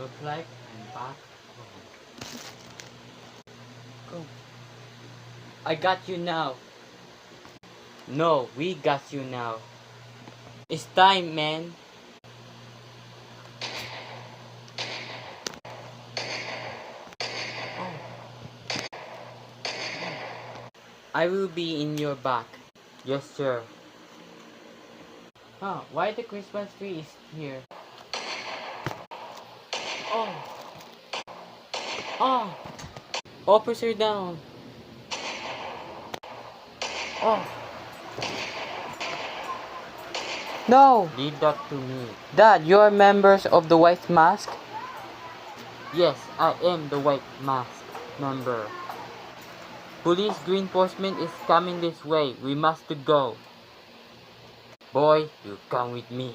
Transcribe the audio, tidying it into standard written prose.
Look like I'm back home. Go. I got you now. No, we got you now. It's time, man. Oh. I will be in your back. Yes, sir. Huh, why the Christmas tree is here? Oh. Oh. Officer down. Oh. No! Leave that to me. Dad, you are members of the White Mask? Yes, I am the White Mask member. Police reinforcement is coming this way. We must go. Boy, you come with me.